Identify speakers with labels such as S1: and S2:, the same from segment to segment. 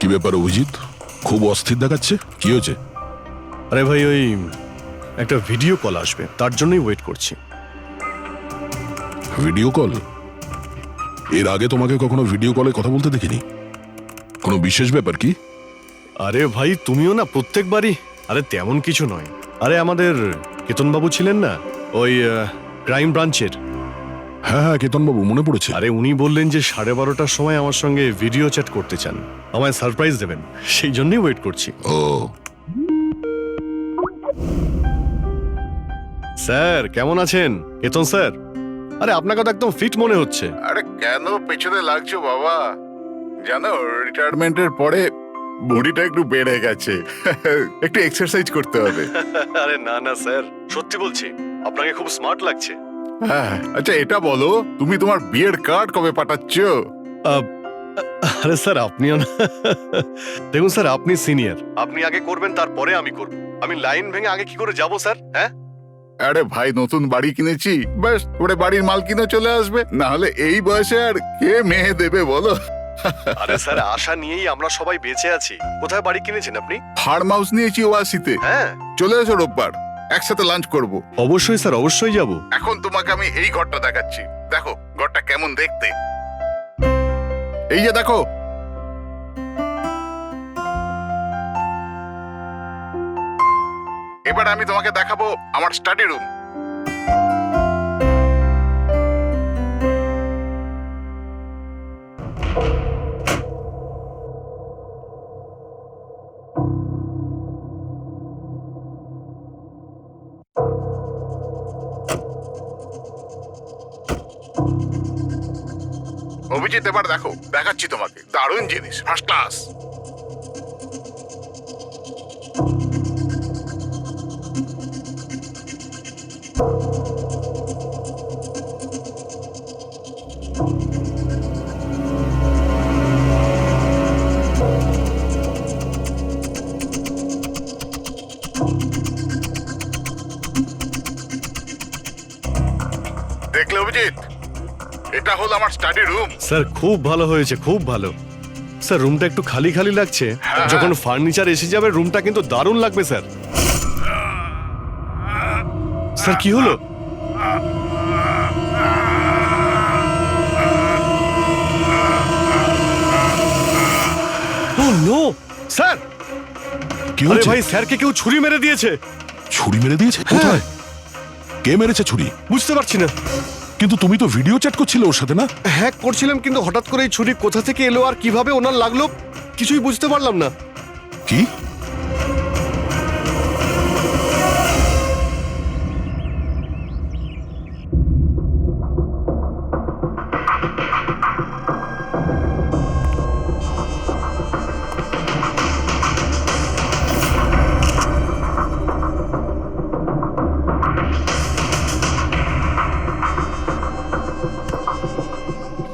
S1: কি ব্যাপার অভিজিৎ, খুব অস্থির দেখাচ্ছে, কি হয়েছে?
S2: আরে ভাই, ওই একটা ভিডিও কল আসবে, তার জন্যই ওয়েট করছি।
S1: Video call? এর আগে তোমাকে কখনো ভিডিও কলে কথা বলতে দেখিনি। কোনো বিশেষ ব্যাপার কি?
S2: আরে ভাই, তুমিও না প্রত্যেকবারই। আরে তেমন কিছু নয়। আরে আমাদের কেতনবাবু ছিলেন না, ওই ক্রাইম ব্রাঞ্চের।
S1: হ্যাঁ হ্যাঁ, কেতনবাবু, মনে পড়েছে।
S2: আরে উনি বললেন যে 12:30টার সময় আমার সঙ্গে ভিডিও চ্যাট করতে চান, আমায় সারপ্রাইজ দেবেন, সেই জন্যই ওয়েট করছি।
S1: ও,
S2: স্যার কেমন আছেন? কেতন স্যার, আরে আপনাকে তো একদম ফিট মনে হচ্ছে।
S3: আরে কেন পেছনে লাগছো বাবা? জানো, রিটায়ারমেন্টের পরে বডিটা একটু বেড়ে গেছে। একটু এক্সারসাইজ করতে হবে।
S2: আরে না না স্যার, সত্যি বলছি, আপনাকে খুব স্মার্ট লাগছে।
S3: হ্যাঁ, আচ্ছা এটা বলো, তুমি তোমার বিয়ের কার্ড কবে পাঠাচ্ছ?
S2: আরে স্যার, আপনিও না। দেখুন স্যার, আপনি সিনিয়র, আপনি আগে করবেন, তারপরে আমি করব। আমি লাইন ভেঙে আগে কি করে যাব স্যার? হ্যাঁ,
S3: আরে ভাই, নতুন বাড়ি কিনেছি, ব্যাস ওরে বাড়ির মালকিনও চলে আসবে, না হলে এই বয়সে আর কে মেয়ে দেবে বলো?
S2: আরে স্যার, আশা নিয়েই আমরা সবাই বেঁচে আছি। কোথায় বাড়ি কিনেছেন আপনি?
S3: ফার্ম হাউস নিয়েছি ওয়াসিতে।
S2: হ্যাঁ,
S3: চলে এসো রোববার, একসাথে লাঞ্চ করব।
S2: অবশ্যই স্যার, অবশ্যই যাব।
S3: এখন তোমাকে আমি এই ঘরটা দেখাচ্ছি, দেখো ঘরটা কেমন দেখতে। এই যে দেখো, এবার আমি তোমাকে দেখাবো আমার স্টাডি রুম। অভিজিৎ, এবার দেখো, দেখাচ্ছি তোমাকে দারুণ জিনিস, ফার্স্ট ক্লাস। দেখলে অভিজিৎ, এটা হলো আমার স্টাডি রুম।
S2: স্যার খুব ভালো হয়েছে, খুব ভালো। স্যার, রুমটা একটু খালি খালি লাগছে, যখন ফার্নিচার এসে যাবে রুমটা কিন্তু দারুণ লাগবে স্যার। স্যার কি হলো? ও নো স্যার!
S1: কি
S2: আরে
S1: হয়েছে?
S2: ভাই, স্যারকে কেউ ছুরি মেরে দিয়েছে।
S1: ছুরি মেরে দিয়েছে? কোথায়? কে মেরেছে ছুরি?
S2: বুঝতে পারছি না।
S1: কিন্তু তুমি তো ভিডিও চ্যাট করছিলে ওর সাথে, না?
S2: হ্যাঁ করছিলাম, কিন্তু হঠাৎ করে এই ছুরি কোথা থেকে এলো আর কিভাবে ওনার লাগলো কিছুই বুঝতে পারলাম না।
S1: কি?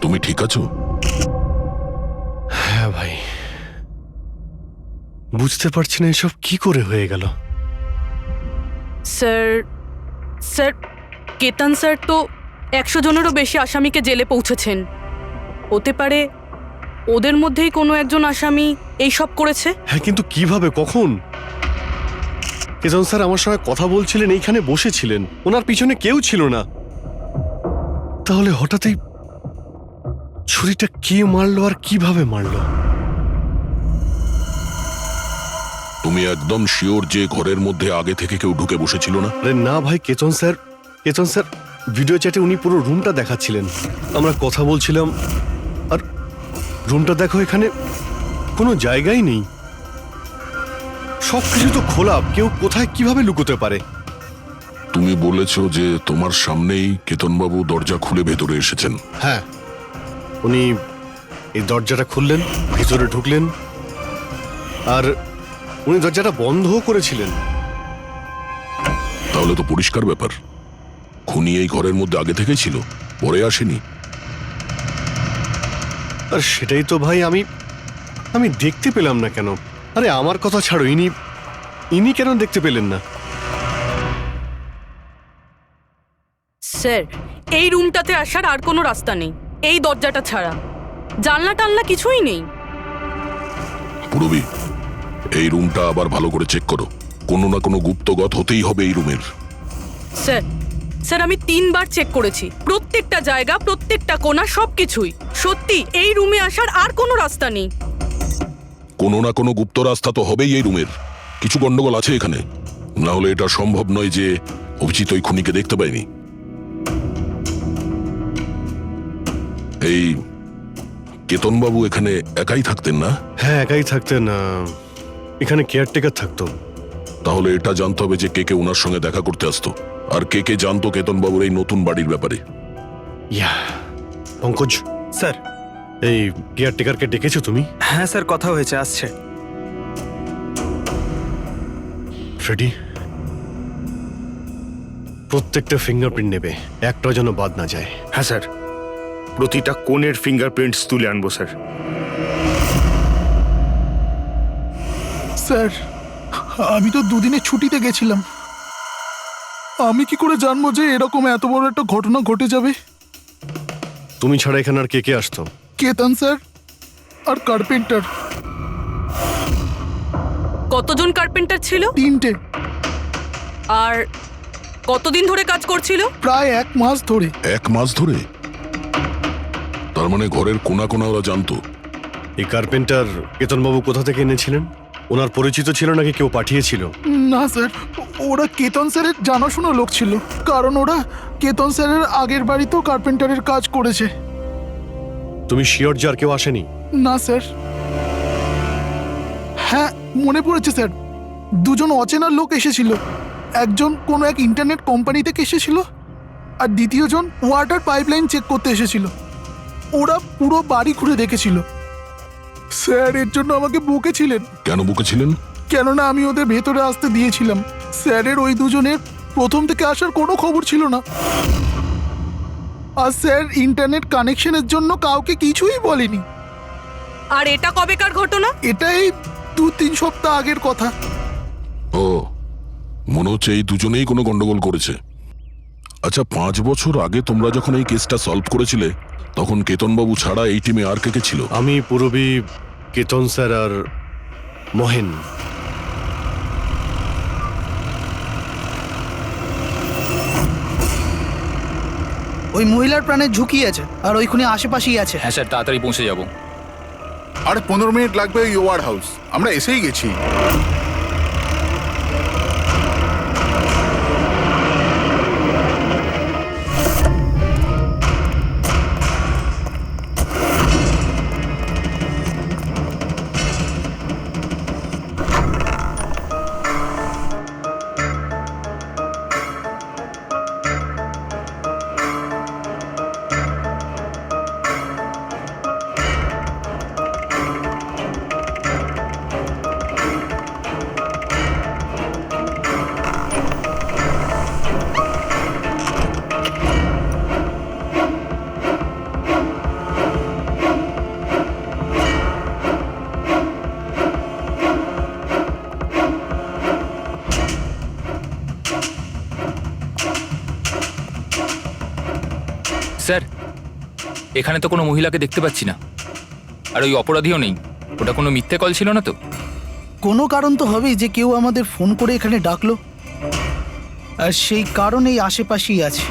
S1: তুমি ঠিক আছো?
S2: হ্যাঁ ভাই, বুঝতে পারছি না এসব কি করে হয়ে গেল।
S4: স্যার স্যার কেতন স্যার তো 100 জনেরও বেশি আসামিকে জেলে পৌঁছেছেন। হতে পারে ওদের মধ্যেই কোনো একজন আসামি এই সব করেছে।
S2: হ্যাঁ, কিন্তু কিভাবে, কখন? কেতন স্যার আমার সঙ্গে কথা বলছিলেন, এইখানে বসেছিলেন, ওনার পিছনে কেউ ছিল না। তাহলে হঠাৎই ছুরিটা কে মারলো আর কিভাবে মারলো?
S1: তুমি একদম শিওর যে ঘরের মধ্যে আগে থেকে কেউ ঢুকে বসেছিল না?
S2: আরে না ভাই, কেতন স্যার ভিডিও চ্যাটে উনি পুরো রুমটা দেখাচ্ছিলেন, আমরা কথা বলছিলাম, আর রুমটা দেখো, এখানে কোনো জায়গাই নেই, সবকিছু তো খোলা, কেউ কোথায় কিভাবে লুকোতে পারে?
S1: তুমি বলেছ যে তোমার সামনেই কেতনবাবু দরজা খুলে ভেতরে এসেছেন।
S2: হ্যাঁ, উনি এই দরজাটা খুললেন, ভিতরে ঢুকলেন, আর উনি দরজাটা বন্ধও করেছিলেন।
S1: তাহলে তো পরিষ্কার ব্যাপার, খুনি এই ঘরের মধ্যে আগে থেকেই ছিল, পরে আসেনি।
S2: আর সেটাই তো ভাই আমি দেখতে পেলাম না কেন? আরে আমার কথা ছাড়ো, ইনি কেন দেখতে পেলেন না?
S4: স্যার, এই রুমটাতে আসার আর কোনো রাস্তা নেই, এই দরজাটা ছাড়া। জানলা টানলা কিছুই নেই।
S1: পুরবি, এই রুমটা আবার ভালো করে চেক করো। কোনো না কোনো গুপ্তগত হতেই হবে এই রুমের।
S4: স্যার স্যার আমি 3বার চেক করেছি, প্রত্যেকটা জায়গা, প্রত্যেকটা কোণা, সবকিছুই। সত্যি এই রুমে আসার আর কোনো রাস্তা নেই।
S1: কোনো না কোনো গুপ্ত রাস্তা তো হবেই এই রুমের। কিছু গন্ডগোল আছে এখানে, না হলে এটা সম্ভব নয় যে অভিজিৎ ওই খুনিকে দেখতে পায়নি। এই কেতনবাবু এখানে একাই থাকতেন না?
S2: হ্যাঁ, একাই থাকতেন। এখানে কেয়ারটেকার থাকতো।
S1: তাহলে এটা জানতে হবে যে কে কে ওনার সঙ্গে দেখা করতে আসতো, আর কে কে জানতো কেতনবাবুর এই নতুন বাড়ির ব্যাপারে।
S2: ইয়া, পঙ্কজ
S5: স্যার।
S2: এই কেয়ারটেকারকে ডেকেছো তুমি?
S5: হ্যাঁ স্যার, কথা হয়েছে, আসছে।
S2: ফ্রেডি, প্রত্যেকটা ফিঙ্গারপ্রিন্ট নেবে, একটাও যেন বাদ না যায়।
S6: হ্যাঁ স্যার, প্রতিটা কোণের ফিঙ্গারপ্রিন্টস তুলে আনবো স্যার।
S7: স্যার, আমি তো দুদিনের ছুটিতে গেছিলাম। আমি কি করে জানবো যে এরকম এত বড় একটা ঘটনা ঘটে যাবে?
S2: তুমি ছাড়া এখানে আর কে কে আসতো?
S7: কেতন স্যার আর কার্পেন্টার,
S4: কতজন কার্পেন্টার ছিল?
S7: 3টে।
S4: আর কতদিন ধরে কাজ করছিল?
S7: প্রায় 1 মাস ধরে।
S1: 1 মাস ধরে? তার মানে ঘরের কোনা কোনা ওরা জানতো।
S2: এই কার্পেন্টার কেতনবাবু কোথা থেকে এনেছিলেন? ওনার পরিচিত ছিল নাকি কেউ পাঠিয়েছিল?
S7: না স্যার, ওরা কেতন স্যারের জানাশোনা লোক ছিল, কারণ ওরা কেতন স্যারের আগের বাড়িতেও কার্পেন্টারের কাজ করেছে।
S2: তুমি শিওর যে আর কেউ আসেনি?
S7: না স্যার। হ্যাঁ, মনে পড়েছে স্যার, 2জন অচেনা লোক এসেছিল। একজন কোনো এক ইন্টারনেট কোম্পানি থেকে এসেছিল, আর দ্বিতীয়জন ওয়াটার পাইপলাইন চেক করতে এসেছিল। ওরা পুরো বাড়ি ঘুরে দেখেছিল। স্যার এর জন্য আমাকে বকেছিলেন।
S1: কেন বকেছিলেন?
S7: কেননা আমি ওদের ভেতরে আসতে দিয়েছিলাম। স্যারের ওই 2জনের প্রথম থেকে আসার কোনো খবর ছিল না, আর স্যার ইন্টারনেট কানেকশনের জন্য কাউকে কিছুই বলেনি।
S4: আর এটা কবেকার ঘটনা?
S7: এটাই 2-3 সপ্তাহ আগের কথা।
S1: ও, মনে হচ্ছে এই দুজনেই কোনো গন্ডগোল করেছে। আচ্ছা, 5 বছর আগে তোমরা যখন এই কেসটা সলভ করেছিলে, তখন কেতনবাবু ছাড়া এই টিমে আর কে কে ছিল?
S2: আমি, পুরবী, কেতন স্যার আর মহেন।
S8: ওই মহিলার প্রাণের ঝুঁকি আছে, আর ওইখানে আশেপাশেই আছে।
S9: হ্যাঁ স্যার, তাড়াতাড়ি পৌঁছে যাব।
S3: আরে 15 মিনিট লাগবে ওই ওয়ার্ড হাউস, আমরা এসেই গেছি।
S9: স্যার, এখানে তো কোনো মহিলাকে দেখতে পাচ্ছি না, আর ওই অপরাধীও নেই। ওটা কোনো মিথ্যে কল ছিল না তো?
S8: কোনো কারণ তো হবেই যে কেউ আমাদের ফোন করে এখানে ডাকলো, আর সেই কারণ এই আশেপাশেই আছে।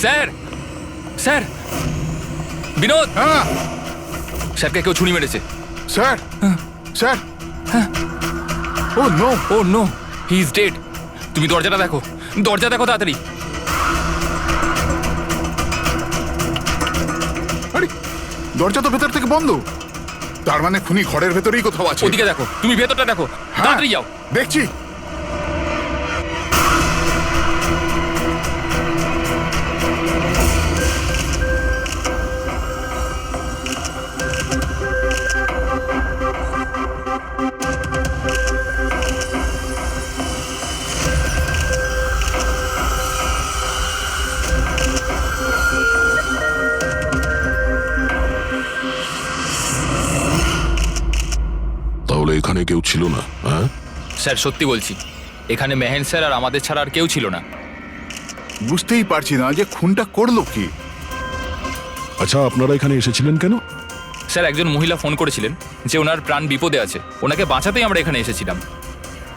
S9: স্যার স্যার বিনোদ
S3: হ্যাঁ
S9: স্যারকে কেউ ছুরি মেরেছে।
S3: Sir sir oh no
S9: oh no, he is dead. তুমি দরজাটা দেখো, দরজা দেখো তাড়াতাড়ি।
S3: আরে দরজা তো ভেতর থেকে বন্ধ, তার মানে খুনি ঘরের ভেতরেই কোথাও আছে।
S9: ওদিকে দেখো, তুমি ভেতরটা দেখো,
S3: হ্যাঁ,
S9: তাড়াতাড়ি যাও।
S3: দেখছি।
S1: তাহলে এখানে কেউ ছিল না? হ্যাঁ,
S9: স্যার সত্যি বলছি, এখানে মেহেন স্যার আর আমাদের ছাড়া আর কেউ ছিল না।
S3: বুঝতেই পারছি না যে খুনটা করলো কি।
S1: আচ্ছা আপনারা এখানে এসেছিলেন কেন?
S9: স্যার একজন মহিলা ফোন করেছিলেন যে ওনার প্রাণ বিপদে আছে, ওনাকে বাঁচাতেই আমরা এখানে এসেছিলাম।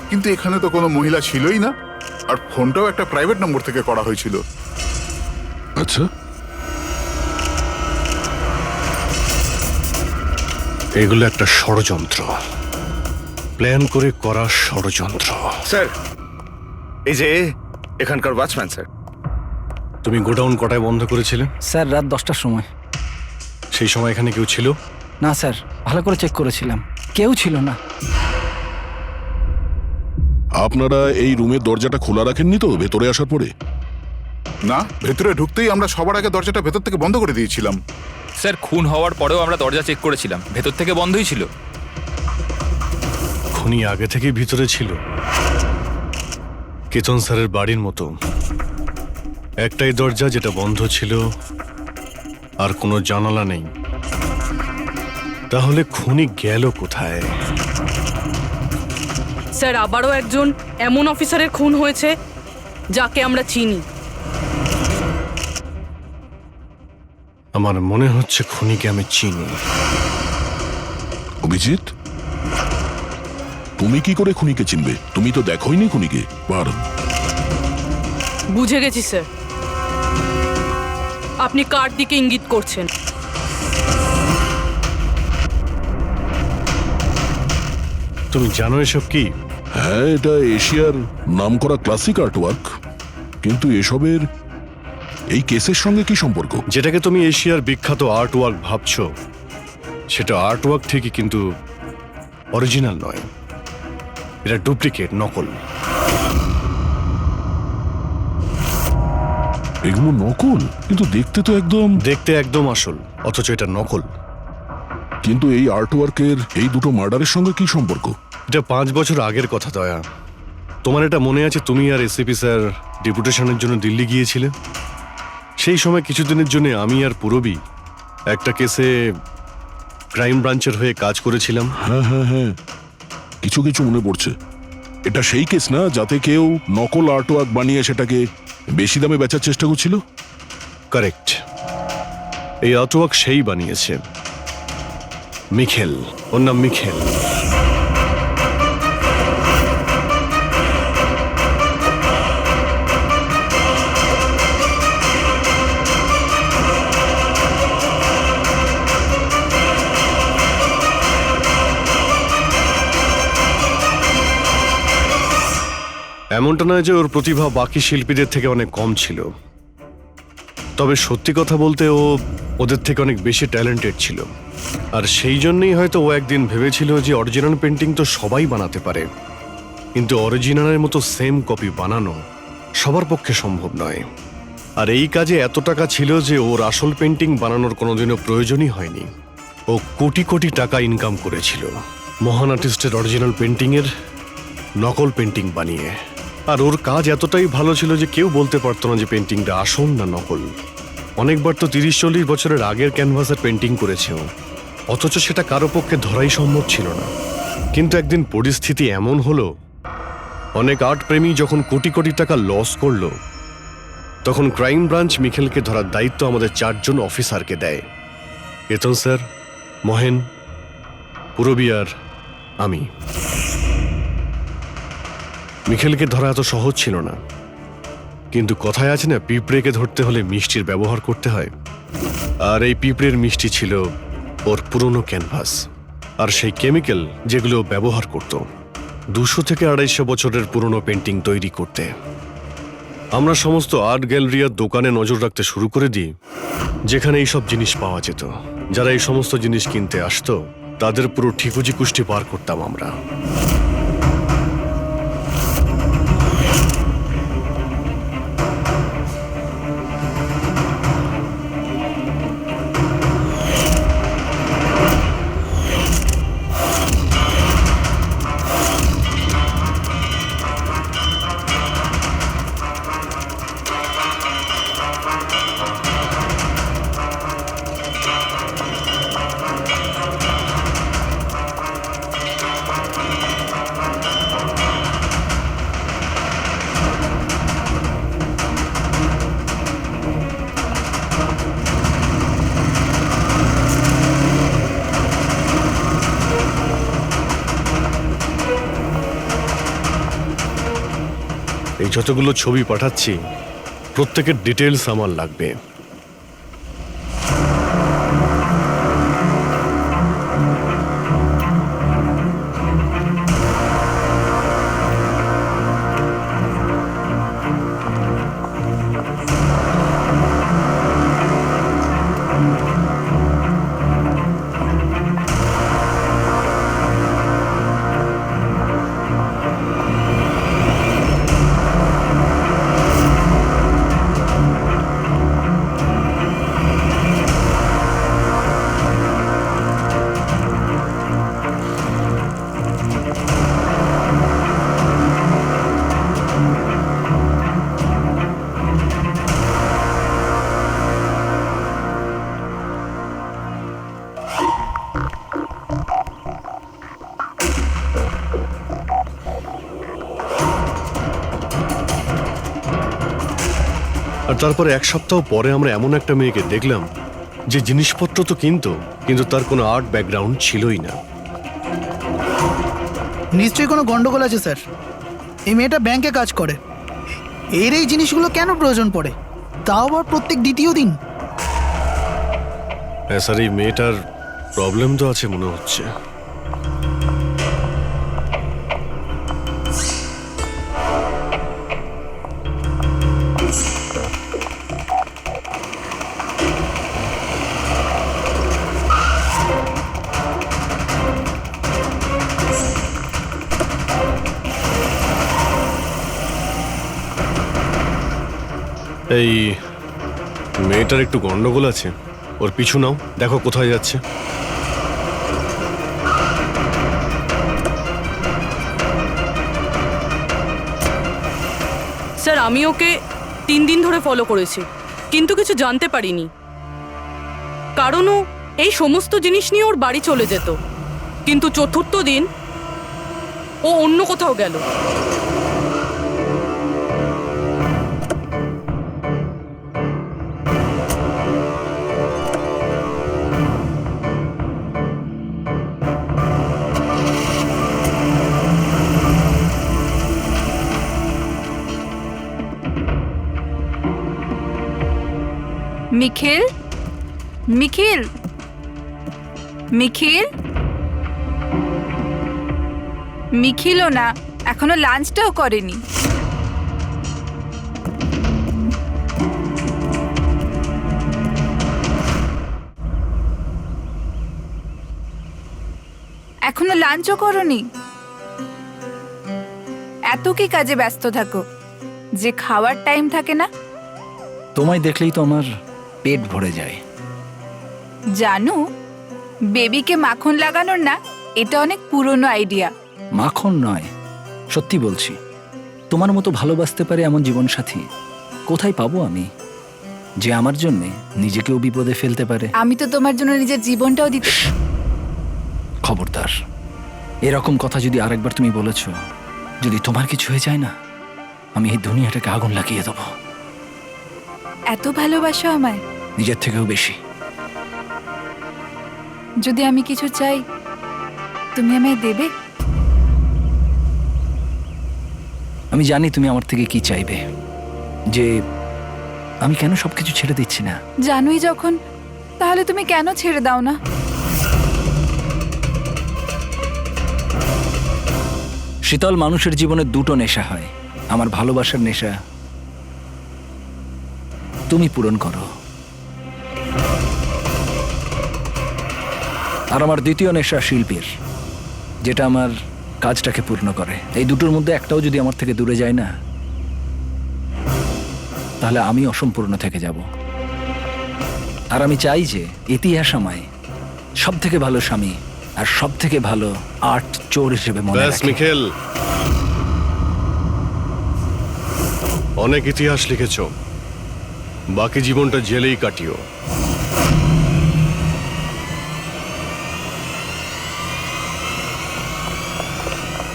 S3: কিন্তু এখানে তো কোনো মহিলা ছিলই না, আর ফোনটাও একটা প্রাইভেট নম্বর থেকে করা হয়েছিল।
S1: আচ্ছা,
S2: এগুলো একটা ষড়যন্ত্র, প্ল্যান করে করা ষড়যন্ত্র।
S6: স্যার এই যে এখানকার ওয়াচম্যান স্যার।
S2: তুমি গোডাউন কটায় বন্ধ করেছিলে?
S8: স্যার রাত 10টার সময়।
S2: সেই সময় এখানে কেউ ছিল?
S8: না স্যার, ভালো করে চেক করেছিলাম, কেউ ছিল না।
S1: আপনারা এই রুমের দরজাটা খোলা রাখেননি তো ভেতরে আসার পরে?
S3: না, ভেতরে ঢুকতেই আমরা সবার আগে দরজাটা ভেতর থেকে বন্ধ করে দিয়েছিলাম।
S9: স্যার খুন হওয়ার পরেও আমরা দরজা চেক করেছিলাম, ভেতর থেকে বন্ধই ছিল।
S2: খুনি আগে থেকেই ভিতরে ছিল, কেতন স্যারের বাড়ির মতো। একটাই দরজা যেটা বন্ধ ছিল, আর কোনো জানালা নেই। তাহলে খুনি গেল কোথায়?
S4: স্যার আবারও একজন এমন অফিসারের খুন হয়েছে যাকে আমরা চিনি।
S2: আমার মনে হচ্ছে খুনিকে আমি চিনি।
S1: অভিজিৎ, তুমি কি করে খুনিকে চিনবে? তুমি তো দেখোইনি খুনিকে বার।
S4: বুঝে গেছি স্যার, আপনি কার দিকে ইঙ্গিত করছেন।
S2: তুমি জানো এসব কি?
S1: হ্যাঁ, এটা এশিয়ার নামকরা ক্লাসিক আর্টওয়ার্ক, কিন্তু এসবের এই কেসের সঙ্গে কি সম্পর্ক?
S2: যেটাকে তুমি এশিয়ার বিখ্যাত আর্টওয়ার্ক ভাবছো, সেটা আর্টওয়ার্ক ঠিকই, কিন্তু অরিজিনাল নয়। এটা ডুপ্লিকেট, নকল।
S1: এগুলো নকল, কিন্তু দেখতে তো একদম।
S2: দেখতে একদম আসল, অথচ এটা নকল।
S1: কিন্তু এই আর্টওয়ার্কের এই দুটো মার্ডারের সঙ্গে কি সম্পর্ক?
S2: এটা 5 বছর আগের কথা দয়া। তোমার এটা মনে আছে তুমি আর এসিপি স্যার ডেপুটেশনের জন্য দিল্লি গিয়েছিলে? সেই সময় কিছুদিনের জন্য আমি আর পুরবী একটা কেসে ক্রাইম ব্রাঞ্চের হয়ে কাজ করেছিলাম।
S1: হ্যাঁ হ্যাঁ হ্যাঁ, কিছু কিছু মনে পড়ছে। এটা সেই কেস না যাতে কেউ নকল আর্টওয়ার্ক বানিয়ে সেটাকে বেশি দামে বেচার চেষ্টা করছিল?
S2: কারেক্ট। এই আর্টওয়ার্ক সেই বানিয়েছে, মিখেল। ওর নাম মিখেল। এমনটা নয় যে ওর প্রতিভা বাকি শিল্পীদের থেকে অনেক কম ছিল, তবে সত্যি কথা বলতে ও ওদের থেকে অনেক বেশি ট্যালেন্টেড ছিল। আর সেই জন্যই হয়তো ও একদিন ভেবেছিল যে অরিজিনাল পেন্টিং তো সবাই বানাতে পারে, কিন্তু অরিজিনালের মতো সেম কপি বানানো সবার পক্ষে সম্ভব নয়। আর এই কাজে এত টাকা ছিল যে ওর আসল পেন্টিং বানানোর কোনোদিনও প্রয়োজনই হয়নি। ও কোটি কোটি টাকা ইনকাম করেছিল মহান আর্টিস্টের অরিজিনাল পেন্টিংয়ের নকল পেন্টিং বানিয়ে। আর ওর কাজ এতটাই ভালো ছিল যে কেউ বলতে পারতো না যে পেন্টিংটা আসল না নকল। অনেকবার তো 30-40 বছরের আগের ক্যানভাসের পেন্টিং করেছে ও, অথচ সেটা কারো পক্ষে ধরাই সম্ভব ছিল না। কিন্তু একদিন পরিস্থিতি এমন হলো, অনেক আর্ট প্রেমী যখন কোটি কোটি টাকা লস করলো, তখন ক্রাইম ব্রাঞ্চ মিখেলকে ধরার দায়িত্ব আমাদের 4 জন অফিসারকে দেয়। কেতন স্যার, মহেন, পুরবী আর আমি। মিখেলকে ধরা এত সহজ ছিল না, কিন্তু কথায় আছে না, পিঁপড়েকে ধরতে হলে মিষ্টির ব্যবহার করতে হয়। আর এই পিঁপড়ের মিষ্টি ছিল ওর পুরনো ক্যানভাস আর সেই কেমিক্যাল যেগুলো ও ব্যবহার করত 200 থেকে 250 বছরের পুরনো পেন্টিং তৈরি করতে। আমরা সমস্ত আর্ট গ্যালারি আর দোকানে নজর রাখতে শুরু করে দিই যেখানে এইসব জিনিস পাওয়া যেত। যারা এই সমস্ত জিনিস কিনতে আসতো তাদের পুরো ঠিকুজি কুষ্টি পার করতাম আমরা। এই যতগুলো ছবি পাঠাচ্ছি প্রত্যেকের ডিটেলস আমার লাগবে। আর তারপরে 1 সপ্তাহ পরে আমরা এমন একটা মেয়েকে দেখলাম যে জিনিসপত্র তো কিন্তু তার কোনো আর্ট ব্যাকগ্রাউন্ড ছিলই না।
S8: নিশ্চয়ই কোনো গন্ডগোল আছে স্যার। এই মেয়েটা ব্যাংকে কাজ করে, এর এই জিনিসগুলো কেন প্রয়োজন পড়ে, তাও আবার প্রত্যেক দ্বিতীয় দিন?
S2: হ্যাঁ স্যার, এই মেয়েটার প্রবলেম তো আছে মনে হচ্ছে। এই মেয়েটার একটু গন্ডগোল আছে, ওর পিছু নাও, দেখো কোথায় যাচ্ছে।
S4: স্যার আমি ওকে 3 দিন ধরে ফলো করেছি, কিন্তু কিছু জানতে পারিনি। কারণ ও এই সমস্ত জিনিস নিয়ে ওর বাড়ি চলে যেত, কিন্তু 4র্থ দিন ও অন্য কোথাও গেল।
S5: নিখিল, নিখিল, নিখিল, নিখিলও না, এখনো লাঞ্চটাও করেনি। এখনো লাঞ্চও করনি? এত কি কাজে ব্যস্ত থাকো যে খাওয়ার টাইম থাকে না?
S10: তোমায় দেখলেই তো আমার পেট ভরে যায়।
S5: জানো, বেবিকে মাখন লাগানোর না, এটা অনেক পুরনো আইডিয়া।
S10: মাখন নয়, সত্যি বলছি, তোমার মতো ভালোবাসতে পারে এমন জীবনসাথী কোথায় পাবো আমি, যে আমার জন্য নিজেকেও বিপদে ফেলতে পারে।
S5: আমি তো তোমার জন্য নিজের জীবনটাও দিতে।
S10: খবরদার, এরকম কথা যদি আরেকবার তুমি বলেছ, যদি তোমার কিছু হয়ে যায় না, আমি এই দুনিয়াটাকে আগুন লাগিয়ে দেবো।
S5: এত ভালোবাসো আমায়?
S10: নিজের থেকেও বেশি।
S5: যদি আমি কিছু চাই, তুমি আমায় দেবে?
S10: আমি জানি তুমি আমার থেকে কি চাইবে, যে আমি কেন সবকিছু ছেড়ে দিচ্ছি না।
S5: জানোই যখন, তাহলে তুমি কেন ছেড়ে দাও না?
S10: শীতল, মানুষের জীবনে দুটো নেশা হয়, আমার ভালোবাসার নেশা তুমি পূরণ করো, আর আমার দ্বিতীয় নেশা শিল্পীর, যেটা আমার কাজটাকে পূর্ণ করে। এই দুটোর মধ্যে একটাও যদি আমার থেকে দূরে যায় না, তাহলে আমি অসম্পূর্ণ থেকে যাব। আর আমি চাই যে ইতিহাস আমায় সব থেকে ভালো স্বামী আর সব থেকে ভালো আর্ট চোর হিসেবে মনে
S2: ব্যাস
S10: রাখে।
S2: মিখেল, অনেক ইতিহাস লিখেছ, বাকি জীবনটা জেলেই কাটিও।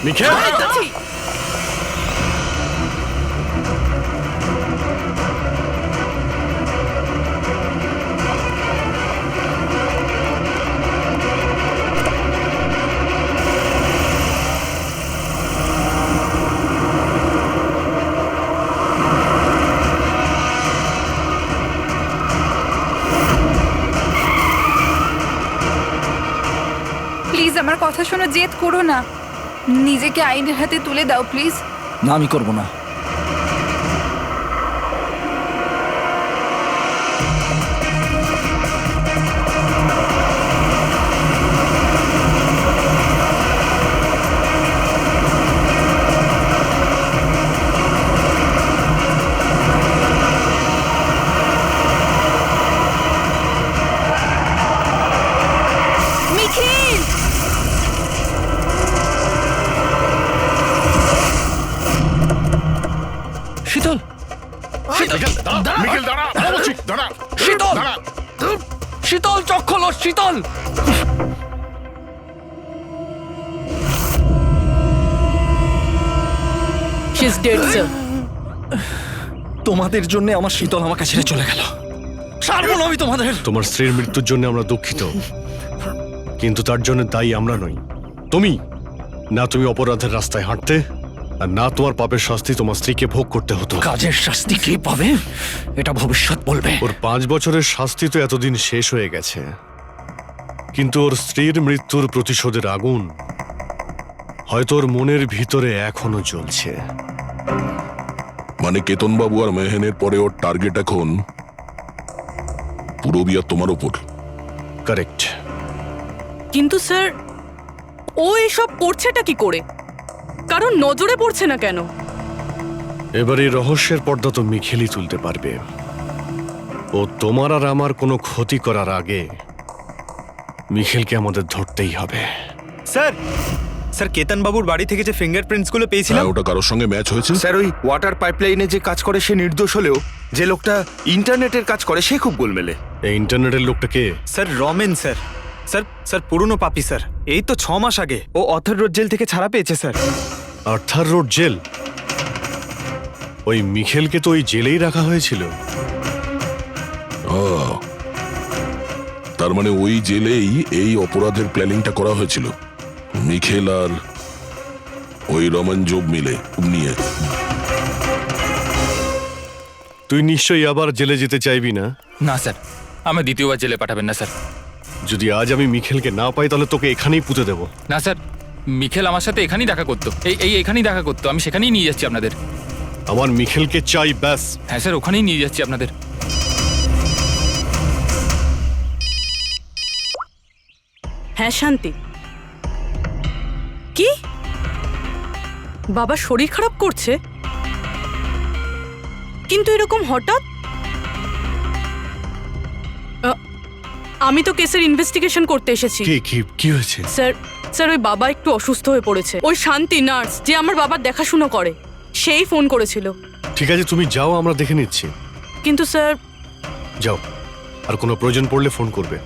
S2: মিখেল,
S5: প্লিজ আমার কথা শোনো, জেদ করো না, নিজেকে আইনের হাতে তুলে দাও প্লিজ।
S10: না, আমি করব না।
S5: নিখিল!
S10: শীতল,
S3: মিখেল দাঁড়া, বলছি, দাঁড়া,
S10: শীতল!
S3: দাঁড়া।
S10: শীতল, চোখ খোলো, শীতল!
S4: She is dead sir.
S10: তোমাদের জন্য আমার শীতল আমাকে ছেড়ে চলে গেল। ছাড়বো না আমি তোমাদের।
S2: তোমার স্ত্রীর মৃত্যুর জন্য আমরা দুঃখিত, কিন্তু তার জন্য দায়ী আমরা নই, তুমি। না তুমি অপরাধের রাস্তায় হাঁটতে, আর না তোমার পাপের শাস্তি তোমার স্ত্রীকে ভোগ করতে হতো।
S10: কাজের শাস্তি কে পাবে এটা ভবিষ্যৎ বলবে।
S2: ওর 5 বছরের শাস্তি তো এতদিন শেষ হয়ে গেছে, কিন্তু ওর স্ত্রীর মৃত্যুর প্রতিশোধের আগুন হয়তো ওর মনের ভিতরে এখনো জ্বলছে।
S1: মানে কেতন বাবু আর মেহেনের পরে ওর টার্গেট এখন পুরবি আর তোমার ওপর।
S2: কারেক্ট।
S4: কিন্তু স্যার, ও এসব করছেটা কি করে? কারণ নজরে পড়ছে না কেন?
S2: এবার এই রহস্যের পর্দা তো মিখেলই তুলতে পারবে। ও তোমার আর আমার কোনো ক্ষতি করার আগে মিখেলকে আমাদের ধরতেই হবে।
S11: স্যার, স্যার কেতন বাবুর বাড়ি থেকে যে ফিঙ্গারপ্রিন্টসগুলো পেয়েছিলাম,
S1: ওটা কারোর সঙ্গে ম্যাচ হয়েছে?
S6: স্যার ওই ওয়াটার পাইপলাইনে যে কাজ করে সে নির্দোষ হলেও যে লোকটা ইন্টারনেটের কাজ করে সে খুব গোলমেলে।
S2: এই ইন্টারনেটের লোকটা কে?
S11: Sir Ramen sir. Sir sir পুরনো পাপি স্যার, এই তো 6 মাস আগে ও অথর রোড জেল থেকে ছাড়া পেয়েছে স্যার।
S2: Arthur road jail? ওই মিখেলকে তো ওই জেলেই রাখা হয়েছিল।
S1: তার মানে ওই জেলেই এই অপরাধের প্ল্যানিংটা করা হয়েছিল, মিখেল আর ওই রমন জব মিলে নিয়ে।
S2: তুই নিশ্চয়ই আবার জেলে যেতে চাইবি না?
S9: না স্যার, আমি দ্বিতীয়বার জেলে পাঠাবেন না স্যার।
S2: যদি আজ আমি মিখেলকে না পাই তাহলে তোকে এখানেই পুঁতে দেবো।
S9: না স্যার, মিখেল আমার সাথে এখানেই দেখা করতো, এখানেই দেখা করতো, আমি সেখানেই নিয়ে যাচ্ছি আপনাদের।
S2: আমার মিখেলকে চাই, ব্যাস।
S9: হ্যাঁ স্যার, ওখানেই নিয়ে যাচ্ছি আপনাদের।
S4: হ্যাঁ শান্তি। কি? বাবা শরীর খারাপ করছে? কিন্তু এরকম হঠাৎ? আমি তো কেসের ইনভেস্টিগেশন করতে এসেছি।
S2: কি হয়েছে?
S4: স্যার ওই বাবা একটু অসুস্থ হয়ে পড়েছে। ওই শান্তি নার্স যে আমার বাবার দেখাশুনো করে, সেই ফোন করেছিল।
S2: ঠিক আছে, তুমি যাও, আমরা দেখে নিচ্ছি।
S4: কিন্তু স্যার।
S2: যাও, আর কোনো প্রয়োজন পড়লে ফোন করবে।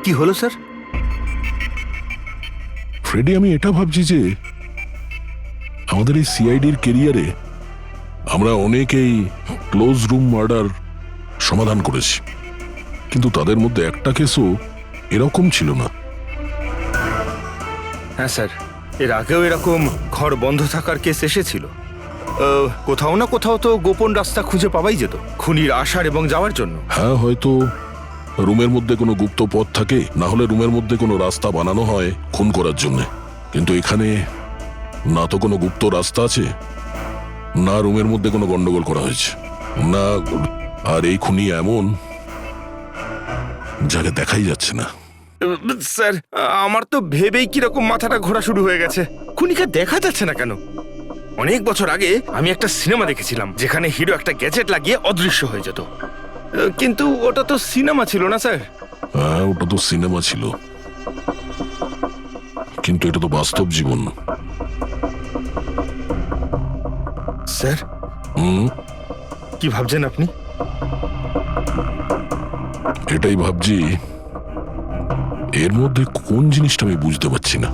S6: কি হলো স্যার?
S1: ফ্রেডি, আমি এটা ভাবছি যে আমাদের এই সিআইডির কেরিয়ারে আমরা অনেকেই ক্লোজ রুম মার্ডার সমাধান করেছি, কিন্তু তাদের মধ্যে একটা কেসও এরকম ছিল না।
S6: হ্যাঁ স্যার, এর আগেও এরকম ঘর বন্ধ থাকার কেস এসেছিল। কোথাও না কোথাও তো গোপন রাস্তা খুঁজে পাওয়াই যেত খুনির আসার এবং যাওয়ার জন্য।
S1: হ্যাঁ, হয়তো রুমের মধ্যে কোনো গুপ্ত পথ থাকে, না হলে রুমের মধ্যে কোনো রাস্তা বানানো হয় খুন করার জন্য। কিন্তু এখানে না তো কোনো গুপ্ত রাস্তা আছে, না রুমের মধ্যে কোনো গন্ডগোল করা হয়েছে, না। আর এই খুনি এমন যাকে দেখাই যাচ্ছে না।
S6: স্যার, আমার তো ভেবেই কিরকম মাথাটা ঘোরা শুরু হয়ে গেছে। খুনিকে দেখা যাচ্ছে না কেন? অনেক বছর আগে আমি একটা সিনেমা দেখেছিলাম যেখানে হিরো একটা গ্যাজেট লাগিয়ে অদৃশ্য হয়ে যেত, কিন্তু ওটা তো সিনেমা ছিল না স্যার।
S1: হ্যাঁ, ওটা তো সিনেমা ছিল, কিন্তু এটা তো বাস্তব জীবন।
S6: স্যার, কি ভাবছেন আপনি?
S1: এটাই ভাবছি, এর মধ্যে কোন জিনিসটা আমি বুঝতে পারছি না।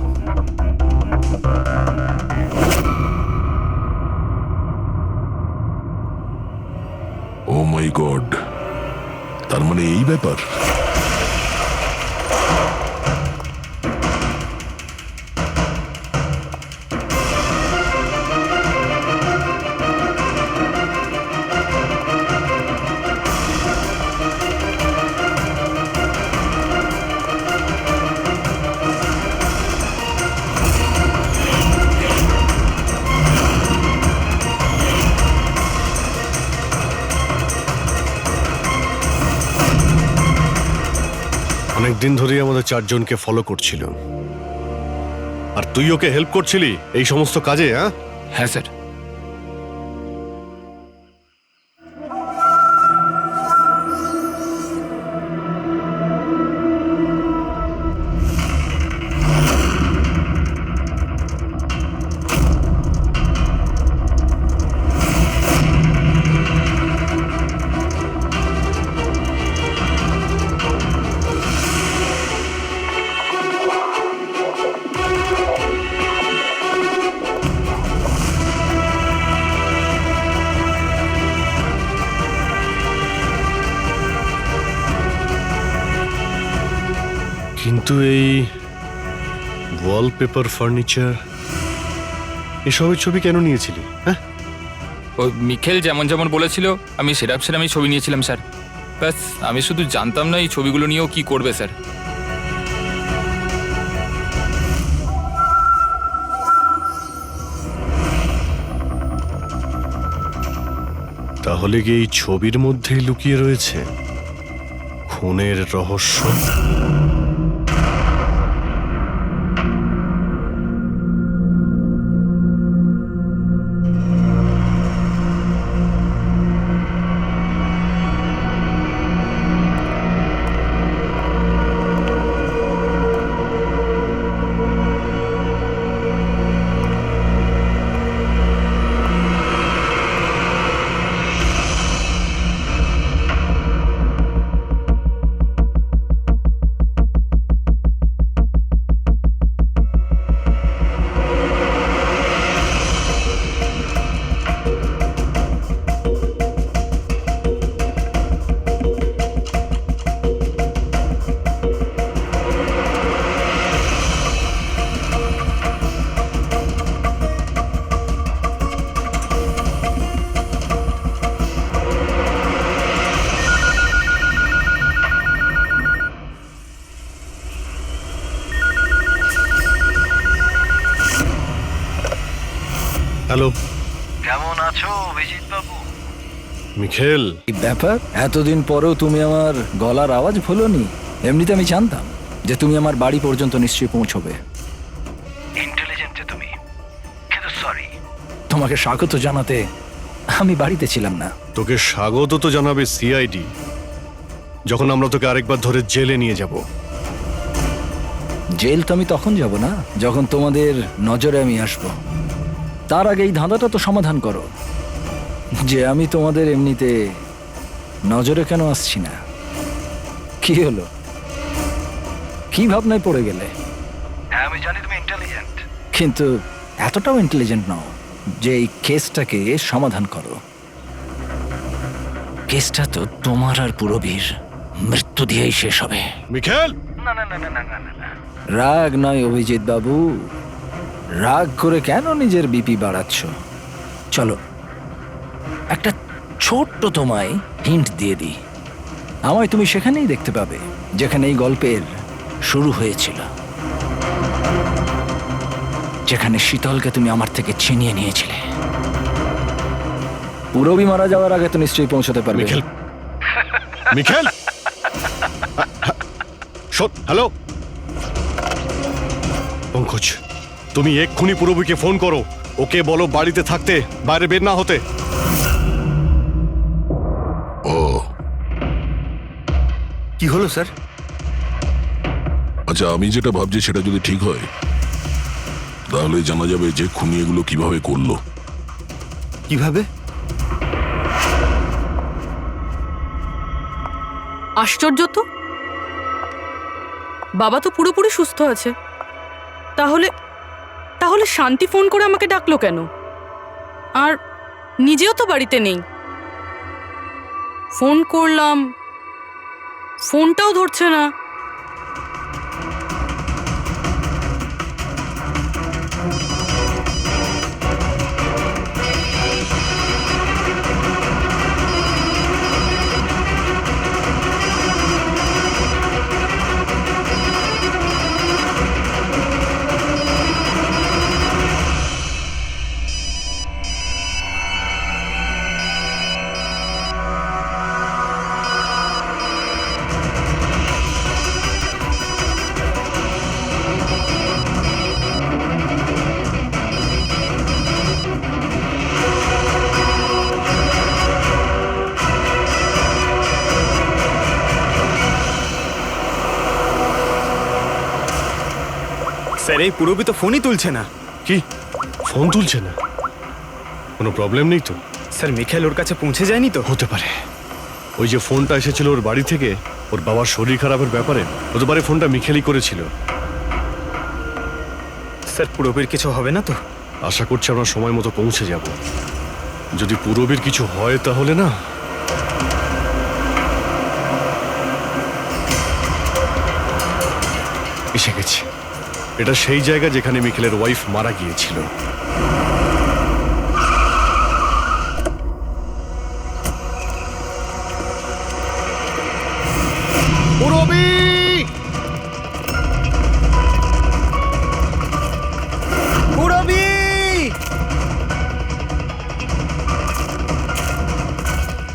S1: ও মাই গড, তার মানে এই ব্যাপার।
S2: অনেকদিন ধরেই আমাদের চারজনকে ফলো করছিল, আর তুই ওকে হেল্প করছিলি এই সমস্ত কাজে। হ্যাঁ
S9: হ্যাঁ স্যার।
S2: কিন্তু এই ওয়ালপেপার, ফার্নিচার, এসবের ছবি কেন নিয়েছিলি? হ্যাঁ,
S9: ওই মিখেল যেমন যেমন বলেছিল আমি সেরকমই ছবি নিয়েছিলাম স্যার। ব্যাস, আমি শুধু জানতাম না এই ছবিগুলো নিয়েও কি করবে স্যার।
S2: তাহলে কি এই ছবির মধ্যেই লুকিয়ে রয়েছে খুনের রহস্য? হ্যালো,
S10: কেমন আছো অভিজিৎ বাবু?
S2: মিখেল।
S10: এই ব্যাপার, এতদিন পরেও তুমি আমার গলার আওয়াজ ভুলোনি। এমনিতে আমি জানতাম যে তুমি আমার বাড়ি পর্যন্ত নিশ্চয়ই পৌঁছবে। ইন্টেলিজেন্ট তুমি, কিন্তু সরি, তোমাকে স্বাগত জানাতে আমি বাড়িতে ছিলাম না।
S2: তোকে স্বাগত তো জানাবে সিআইডি, যখন আমরা তোকে আরেকবার ধরে জেলে নিয়ে যাব।
S10: জেল তো আমি তখন যাব না যখন তোমাদের নজরে আমি আসব। তার আগে এই ধাঁধাটা তো সমাধান করো যে আমি তোমাদের এমনিতে নজরে কেন আসছি না। কি হলো, কি ভাবনায় পড়ে গেলে? আমি জানি তুমি ইন্টেলিজেন্ট, কিন্তু এতটাও ইন্টেলিজেন্ট নও যে এই কেসটাকে সমাধান করো। কেসটা তো তোমার আর পুরবীর মৃত্যু। রক্ত দিয়েই শেষ হবে।
S2: মিখেল,
S10: রাগ নয় অভিজিৎ বাবু, রাগ করে কেন নিজের বিপি বাড়াচ্ছ? চলো একটা ছোট্ট তোমায় হিন্ট দিয়ে দিই। আমায় তুমি সেখানেই দেখতে পাবে যেখানে এই গল্পের শুরু হয়েছিল, যেখানে শীতলকে তুমি আমার থেকে ছিনিয়ে নিয়েছিলে। পুরবি মারা যাওয়ার আগে তো নিশ্চয়ই পৌঁছতে পারবে।
S2: মিখেল, মিখেল, হ্যালো পঙ্কজ, তুমি এক্ষুনি পুরবীকে ফোন করো, ওকে বলো বাড়িতে থাকতে, বাইরে বের না হতে।
S1: ও
S6: কি হলো স্যার?
S1: আচ্ছা, আমি যেটা ভাবছি সেটা যদি ঠিক হয় তাহলে জানা যাবে যে খুনি এগুলো কিভাবে করলো।
S6: কিভাবে?
S4: আশ্চর্য তো, বাবা তো পুরোপুরি সুস্থ আছে, তাহলে তাহলে শান্তি ফোন করে আমাকে ডাকলো কেন? আর নিজেও তো বাড়িতে নেই। ফোন করলাম, ফোনটাও ধরছে না।
S11: স্যার এই পুরবি তো ফোনই তুলছে না।
S2: কি ফোন তুলছে না? কোনো প্রবলেম নেই তো?
S11: স্যার মিখেল ওর কাছে পৌঁছে যায়নি তো?
S2: হতে পারে ওই যে ফোনটা এসেছিল ওর বাড়ি থেকে ওর বাবার শরীর খারাপের ব্যাপারে, হতে পারে ফোনটা মিখেলই করেছিল।
S11: স্যার পুরবির কিছু হবে না তো?
S2: আশা করছি আমরা সময় মতো পৌঁছে যাব। যদি পুরবীর কিছু হয় তাহলে না, এসে গেছি। এটা সেই জায়গা যেখানে মিখেলের ওয়াইফ মারা গিয়েছিল। পুরবী!
S11: পুরবি!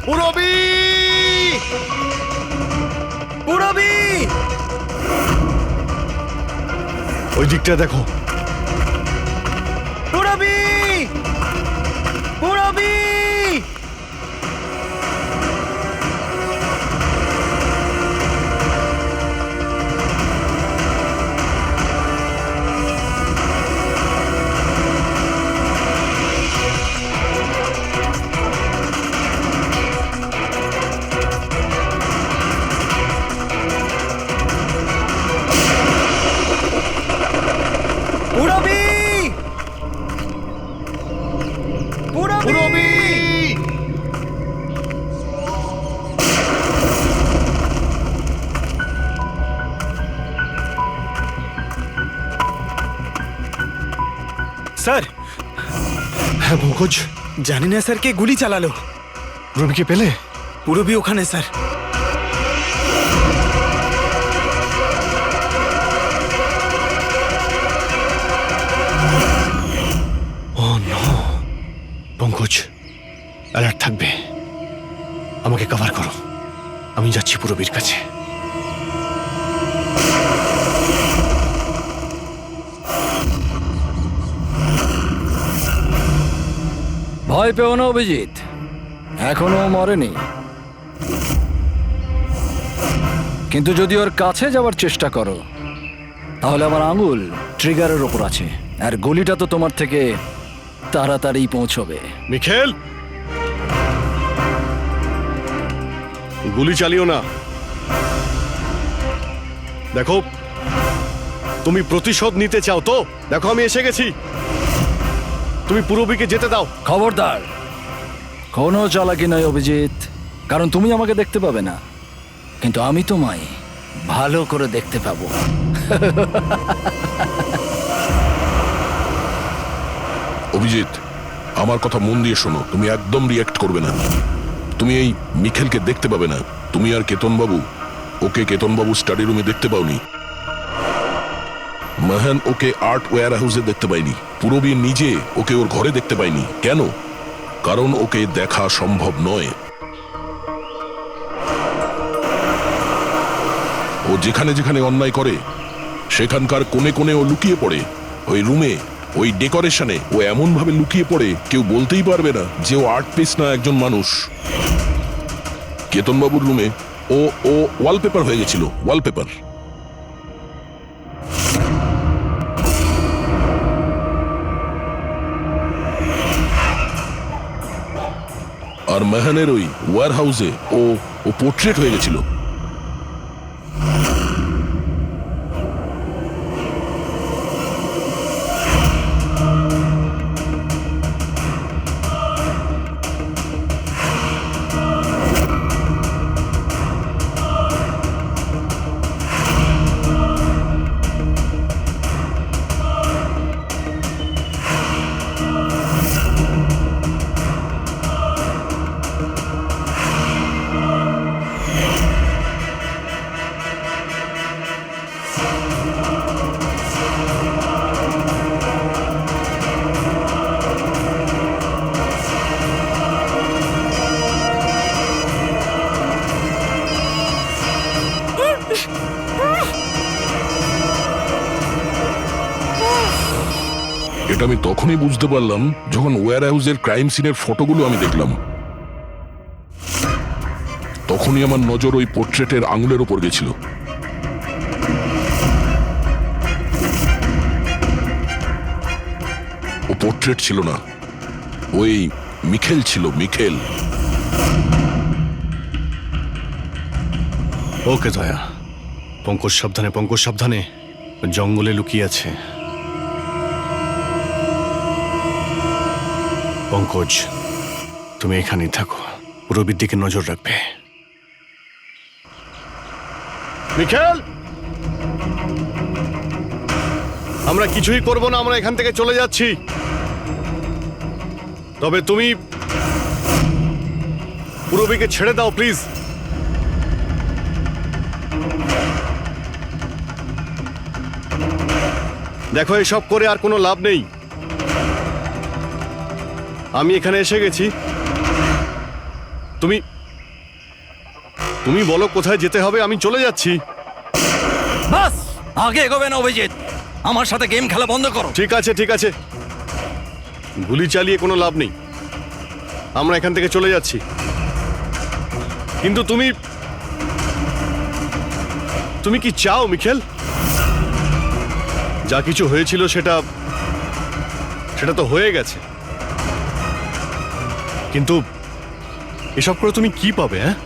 S2: পুরবী!
S11: পুরবি!
S2: ওই দিকটা দেখো।
S11: পুরবি! পুরবি! পুরবি! পুরবি! স্যার
S2: হ্যাঁ পঙ্কজ,
S11: জানি না স্যার কে গুলি চালালো।
S2: পুরবীকে পেলে?
S11: পুরবি ওখানে sir.
S2: Oh no! Pankaj, alert থাকবে। আমাকে কভার করো, আমি যাচ্ছি পুরবীর কাছে।
S10: ভয় পেও না অভিজিৎ, এখনো মরেনি। কিন্তু যদি ওর কাছে যাওয়ার চেষ্টা করো তাহলে আমার আঙুল ট্রিগারের ওপর আছে, আর গুলিটা তো তোমার থেকে তাড়াতাড়ি পৌঁছবে।
S2: মিখেল, গুলি চালিও না। দেখো, তুমি প্রতিশোধ নিতে চাও তো? দেখো আমি এসে গেছি, তুমি পুরবীকে যেতে দাও।
S10: খবরদার, কোনো চালাকি নয় অভিজিৎ, কারণ তুমি আমাকে দেখতে পাবে না, কিন্তু আমি তোমায় ভালো করে দেখতে পাবো।
S1: অভিজিৎ, আমার কথা মন দিয়ে শোনো, তুমি একদম রিয়াক্ট করবে না। তুমি এই মিখেলকে দেখতে পাবে না। তুমি আর কেতনবাবু, ওকে কেতনবাবু স্টাডি রুমে দেখতে পাওনি। মাহান ওকে আর্ট ওয়্যার হাউসে দেখতে পাইনি। পূরবী নিজে ওকে ওর ঘরে দেখতে পাইনি। কেন? কারণ ওকে দেখা সম্ভব নয়। ও যেখানে যেখানে অন্যায় করে সেখানকার কোণে কোণে ও লুকিয়ে পড়ে। ওই রুমে, ওই ডেকোরেশনে ও এমন ভাবে লুকিয়ে পড়ে কেউ বলতেই পারবে না যে ও আর্ট পিস না, একজন মানুষ। কেতনবাবুর রুমে ও ও ওয়ালপেপার হয়ে গেছিল, ওয়ালপেপার। আর মেহানের ওই ওয়্যার হাউসে ও ও পোর্ট্রেট হয়ে গেছিল। এটা আমি তখনই বুঝতে পারলাম যখন ওয়্যার হাউসের ক্রাইম সিনের ফটোগুলো আমি দেখলাম। তখনই আমার নজর ওই পোর্ট্রেটের আঙুলের ওপর গেছিল। ও পোর্ট্রেট ছিল না, ওই মিখেল ছিল, মিখেল।
S2: ওকে দয়া, পঙ্কজ সাবধানে, পঙ্কজ সাবধানে, জঙ্গলে লুকিয়ে আছে। পঙ্কজ, তুমি এখানেই থাকো, পূরবীর দিকে নজর রাখবে। মিখেল, আমরা কিছুই করব না, আমরা এখান থেকে চলে যাচ্ছি। তবে তুমি পূরবীকে ছেড়ে দাও প্লিজ। দেখো, এসব করে আর কোনো লাভ নেই। আমি এখানে এসে গেছি, তুমি তুমি বলো কোথায় যেতে হবে, আমি চলে যাচ্ছি।
S10: বাস, আগে এগোবে না অভিজিৎ, আমার সাথে গেম খেলা বন্ধ করো।
S2: ঠিক আছে, ঠিক আছে, গুলি চালিয়ে কোনো লাভ নেই, আমরা এখান থেকে চলে যাচ্ছি। কিন্তু তুমি তুমি কি চাও মিখেল? যা কিছু হয়েছিল সেটা সেটা তো হয়ে গেছে, কিন্তু এসব করে তুমি কি পাবে? হ্যাঁ,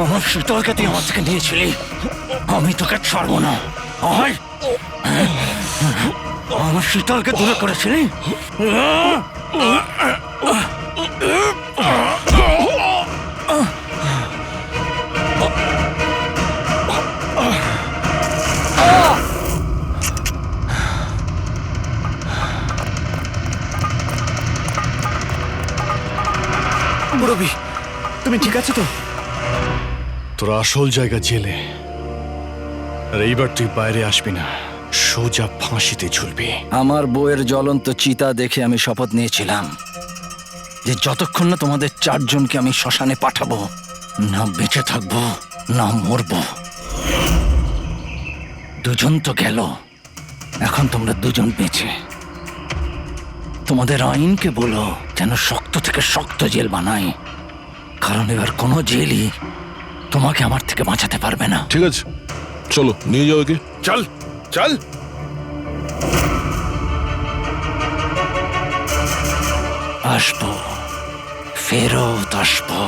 S10: আমার শীতলকে তুই আমার থেকে নিয়েছিলি, আমি তোকে ছাড়বো না। আমার শীতলকে দূরে করেছিলি।
S11: রবি তুমি ঠিক আছো তো?
S2: তোর আসল জায়গা জেলে, আর এইবার তুই বাইরে আসবি না, সোজা ফাঁসিতে ঝুলবি।
S10: আমার বউয়ের জ্বলন্ত চিতা দেখে আমি শপথ নিয়েছিলাম যে যতক্ষণ না তোমাদের চারজনকে আমি শ্মশানে পাঠাবো, না বেঁচে থাকবো না মরবো। দুজন তো গেল, এখন তোমরা দুজন বেঁচে। তোমাদের আইনকে বলো যেন শক্ত থেকে শক্ত জেল বানায়, কারণ এবার কোনো জেলই তোমাকে আমার থেকে বাঁচাতে পারবে না।
S1: ঠিক আছে, চলো নিয়ে যাও একে।
S6: চল চল।
S10: আসবো, ফেরত আসবো।